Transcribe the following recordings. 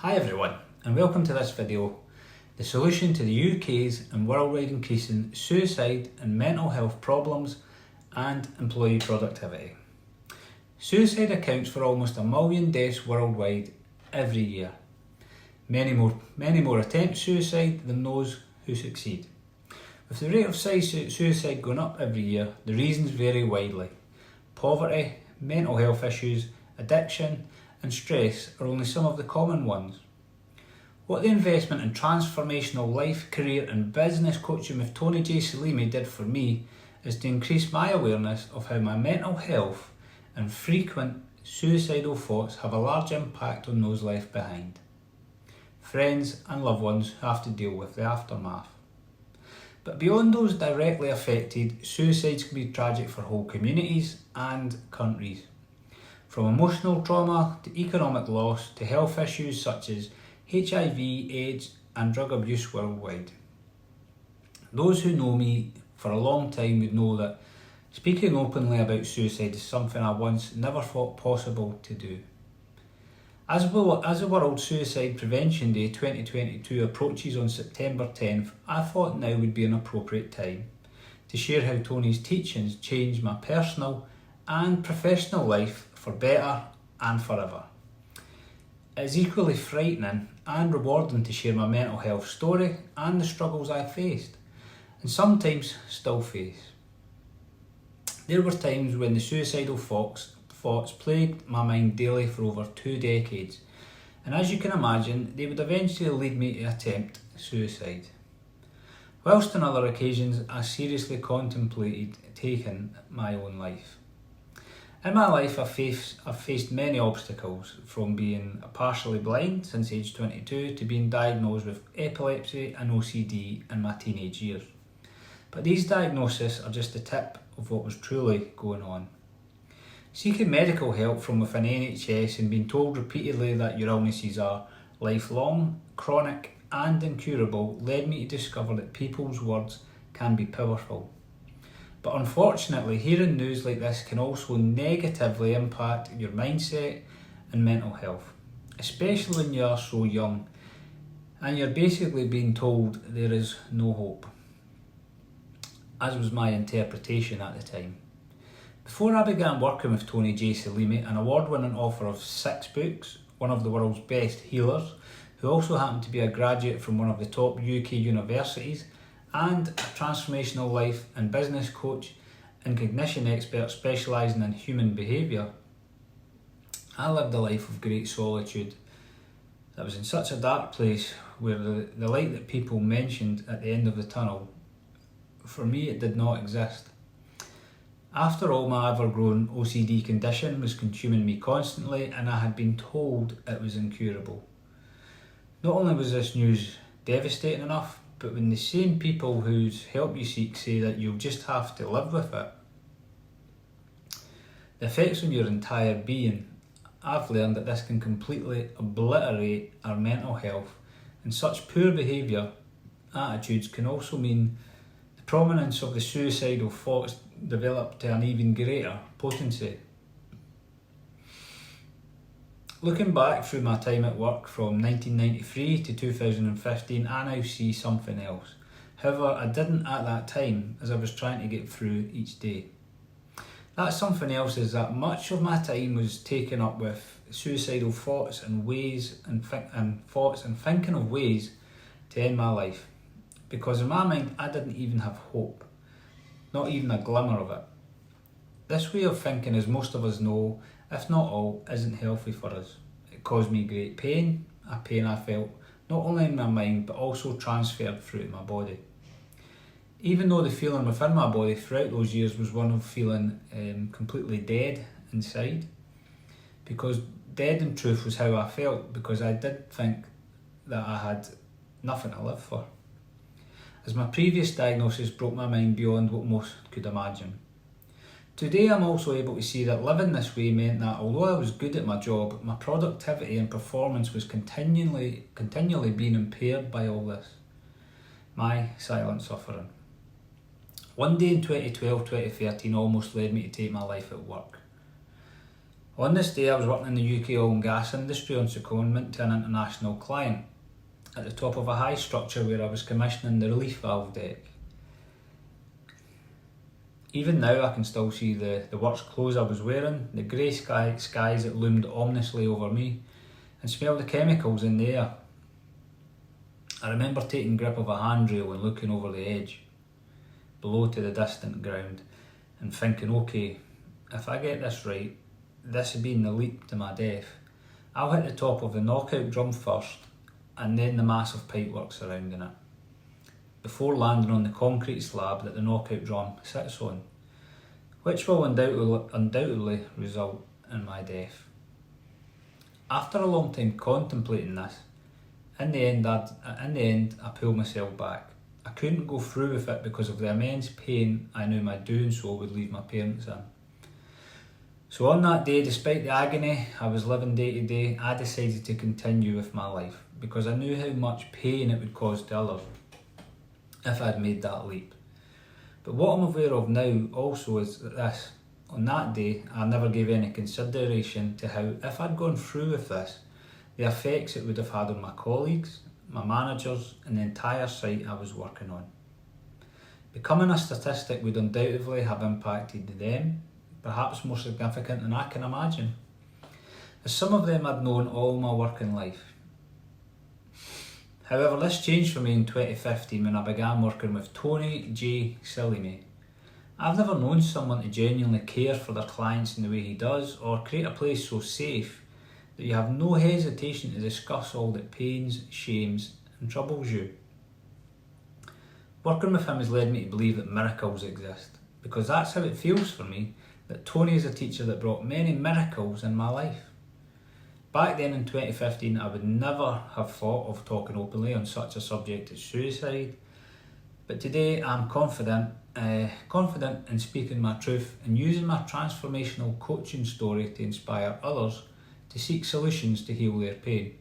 Hi everyone, and welcome to this video, the solution to the UK's and worldwide increasing suicide and mental health problems and employee productivity. Suicide accounts for almost 1 million deaths worldwide every year. Many more attempt suicide than those who succeed. With the rate of suicide going up every year, the reasons vary widely. Poverty, mental health issues, addiction and stress are only some of the common ones. What the investment in transformational life, career and business coaching with Tony J. Selimi did for me is to increase my awareness of how my mental health and frequent suicidal thoughts have a large impact on those left behind. Friends and loved ones have to deal with the aftermath. But beyond those directly affected, suicides can be tragic for whole communities and countries. From emotional trauma to economic loss to health issues such as HIV, AIDS and drug abuse worldwide. Those who know me for a long time would know that speaking openly about suicide is something I once never thought possible to do. As the World Suicide Prevention Day 2022 approaches on September 10th, I thought now would be an appropriate time to share how Tony's teachings changed my personal and professional life for better and forever. It is equally frightening and rewarding to share my mental health story and the struggles I faced, and sometimes still face. There were times when the suicidal thoughts plagued my mind daily for over 2 decades, and as you can imagine, they would eventually lead me to attempt suicide. Whilst on other occasions I seriously contemplated taking my own life. In my life I've faced many obstacles, from being partially blind since age 22 to being diagnosed with epilepsy and OCD in my teenage years. But these diagnoses are just the tip of what was truly going on. Seeking medical help from within NHS and being told repeatedly that your illnesses are lifelong, chronic and incurable led me to discover that people's words can be powerful. But unfortunately, hearing news like this can also negatively impact your mindset and mental health, especially when you are so young and you're basically being told there is no hope, as was my interpretation at the time. Before I began working with Tony J. Selimi, an award-winning author of 6 books, one of the world's best healers, who also happened to be a graduate from one of the top UK universities, and a transformational life and business coach and cognition expert specialising in human behaviour, I lived a life of great solitude that was in such a dark place where the light that people mentioned at the end of the tunnel, for me it did not exist. After all, my ever-growing OCD condition was consuming me constantly and I had been told it was incurable. Not only was this news devastating enough, but when the same people whose help you seek say that you'll just have to live with it, the effects on your entire being, I've learned that this can completely obliterate our mental health, and such poor behaviour attitudes can also mean the prominence of the suicidal thoughts develop to an even greater potency. Looking back through my time at work from 1993 to 2015, I now see something else. However, I didn't at that time, as I was trying to get through each day. That something else is that much of my time was taken up with suicidal thoughts and thinking of ways to end my life. Because in my mind, I didn't even have hope, not even a glimmer of it. This way of thinking, as most of us know, if not all, isn't healthy for us. It caused me great pain, a pain I felt not only in my mind but also transferred through to my body. Even though the feeling within my body throughout those years was one of feeling completely dead inside, because dead in truth was how I felt, because I did think that I had nothing to live for, as my previous diagnosis broke my mind beyond what most could imagine. Today I'm also able to see that living this way meant that although I was good at my job, my productivity and performance was continually being impaired by all this. My silent suffering. One day in 2012-2013 almost led me to take my life at work. On this day I was working in the UK oil and gas industry on secondment to an international client at the top of a high structure where I was commissioning the relief valve deck. Even now I can still see the works clothes I was wearing, the grey skies that loomed ominously over me, and smell the chemicals in the air. I remember taking grip of a handrail and looking over the edge, below to the distant ground, and thinking, okay, if I get this right, this being the leap to my death, I'll hit the top of the knockout drum first, and then the massive pipework surrounding it, before landing on the concrete slab that the knockout drum sits on, which will undoubtedly result in my death. After a long time contemplating this, in the end I pulled myself back. I couldn't go through with it because of the immense pain I knew my doing so would leave my parents in. So on that day, despite the agony I was living day to day, I decided to continue with my life because I knew how much pain it would cause to others if I'd made that leap. But what I'm aware of now also is this: on that day I never gave any consideration to how, if I'd gone through with this, the effects it would have had on my colleagues, my managers and the entire site I was working on. Becoming a statistic would undoubtedly have impacted them, perhaps more significant than I can imagine, as some of them I'd known all my working life. However, this changed for me in 2015 when I began working with Tony J. Selimi. I've never known someone to genuinely care for their clients in the way he does, or create a place so safe that you have no hesitation to discuss all that pains, shames and troubles you. Working with him has led me to believe that miracles exist, because that's how it feels for me, that Tony is a teacher that brought many miracles in my life. Back then in 2015 I would never have thought of talking openly on such a subject as suicide, but today I'm confident in speaking my truth and using my transformational coaching story to inspire others to seek solutions to heal their pain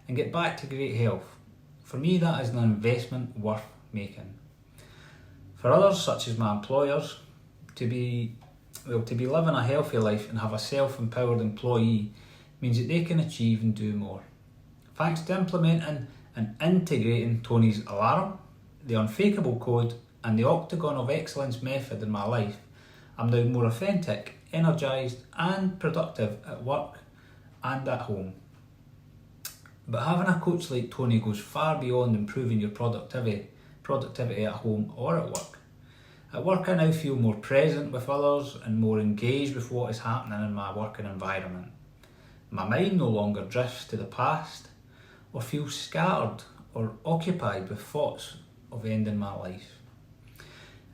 and get back to great health. For me, that is an investment worth making. For others, such as my employers, to be living a healthy life and have a self-empowered employee means that they can achieve and do more. Thanks to implementing and integrating Tony's alarm, the unfakeable code and the octagon of excellence method in my life, I'm now more authentic, energised and productive at work and at home. But having a coach like Tony goes far beyond improving your productivity at home or at work. At work I now feel more present with others and more engaged with what is happening in my working environment. My mind no longer drifts to the past or feels scattered or occupied with thoughts of ending my life.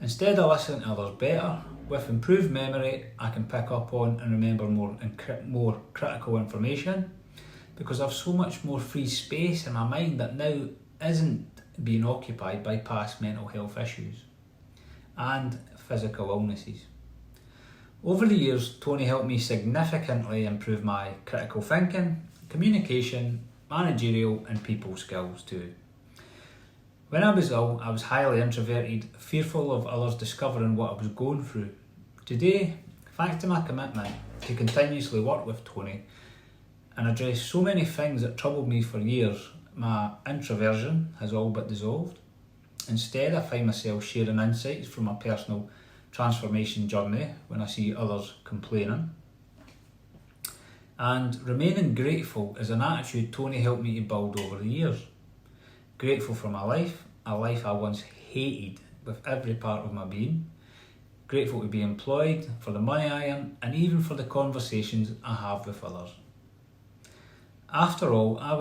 Instead, I listen to others better. With improved memory, I can pick up on and remember more critical information because I've so much more free space in my mind that now isn't being occupied by past mental health issues and physical illnesses. Over the years, Tony helped me significantly improve my critical thinking, communication, managerial and people skills too. When I was ill, I was highly introverted, fearful of others discovering what I was going through. Today, thanks to my commitment to continuously work with Tony and address so many things that troubled me for years, my introversion has all but dissolved. Instead, I find myself sharing insights from my personal transformation journey when I see others complaining. And remaining grateful is an attitude Tony helped me to build over the years. Grateful for my life, a life I once hated with every part of my being. Grateful to be employed, for the money I earn, and even for the conversations I have with others. After all I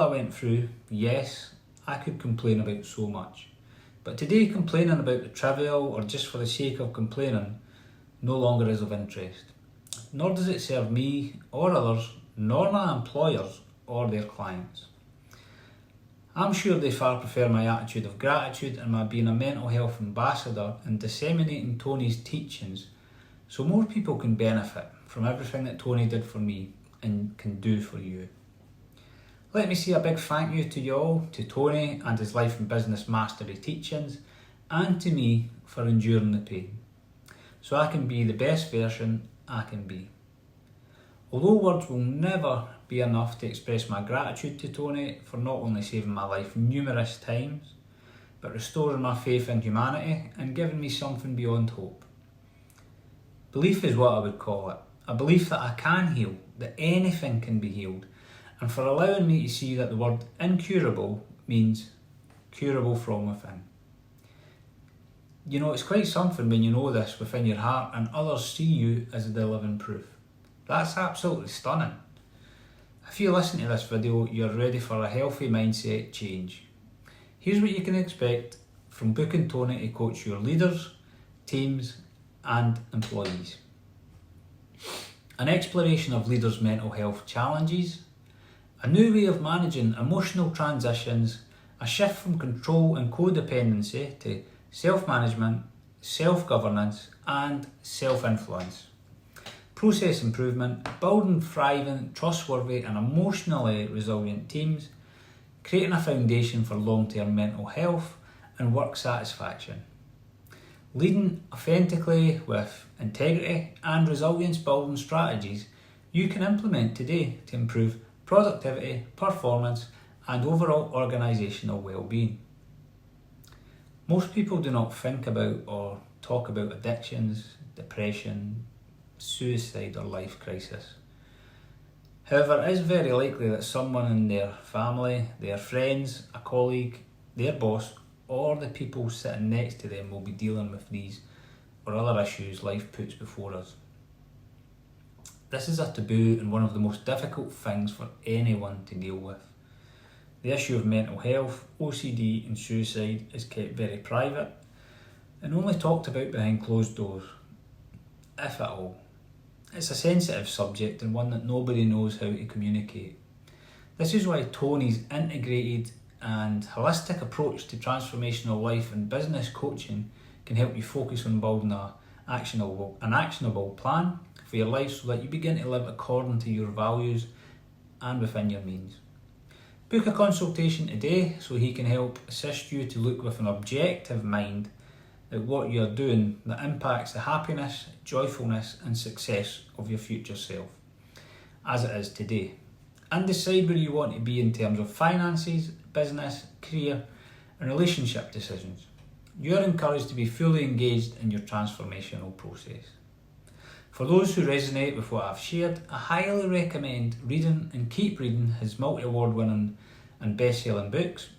went through, yes, I could complain about so much. But today, complaining about the trivial or just for the sake of complaining no longer is of interest. Nor does it serve me or others, nor my employers or their clients. I'm sure they far prefer my attitude of gratitude and my being a mental health ambassador and disseminating Tony's teachings so more people can benefit from everything that Tony did for me and can do for you. Let me say a big thank you to you all, to Tony and his life and business mastery teachings, and to me for enduring the pain, so I can be the best version I can be. Although words will never be enough to express my gratitude to Tony for not only saving my life numerous times, but restoring my faith in humanity and giving me something beyond hope. Belief is what I would call it. A belief that I can heal, that anything can be healed, and for allowing me to see that the word incurable means curable from within. You know, it's quite something when you know this within your heart and others see you as the living proof. That's absolutely stunning. If you listen to this video, you're ready for a healthy mindset change. Here's what you can expect from booking Tony to coach your leaders, teams and employees. An exploration of leaders' mental health challenges, a new way of managing emotional transitions, a shift from control and codependency to self-management, self-governance and self-influence. Process improvement, building thriving, trustworthy and emotionally resilient teams, creating a foundation for long-term mental health and work satisfaction. Leading authentically with integrity and resilience building strategies you can implement today to improve productivity, performance and overall organisational well-being. Most people do not think about or talk about addictions, depression, suicide or life crisis. However, it is very likely that someone in their family, their friends, a colleague, their boss or the people sitting next to them will be dealing with these or other issues life puts before us. This is a taboo and one of the most difficult things for anyone to deal with. The issue of mental health, OCD and suicide is kept very private and only talked about behind closed doors, if at all. It's a sensitive subject and one that nobody knows how to communicate. This is why Tony's integrated and holistic approach to transformational life and business coaching can help you focus on building an actionable plan for your life so that you begin to live according to your values and within your means. Book a consultation today so he can help assist you to look with an objective mind at what you're doing that impacts the happiness, joyfulness and success of your future self, as it is today, and decide where you want to be in terms of finances, business, career and relationship decisions. You're encouraged to be fully engaged in your transformational process. For those who resonate with what I've shared, I highly recommend reading and keep reading his multi-award winning and best-selling books,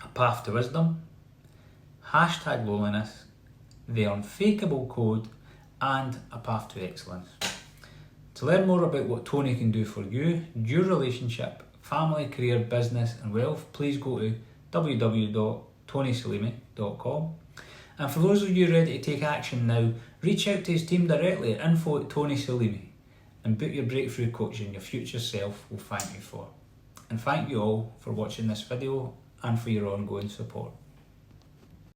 A Path to Wisdom, #Loneliness, The Unfakeable Code and A Path to Excellence. To learn more about what Tony can do for you, your relationship, family, career, business and wealth, please go to www.tonyselimi.com. And for those of you ready to take action now, reach out to his team directly at info@tonyselimi and book your breakthrough coaching your future self will thank you for. And thank you all for watching this video and for your ongoing support.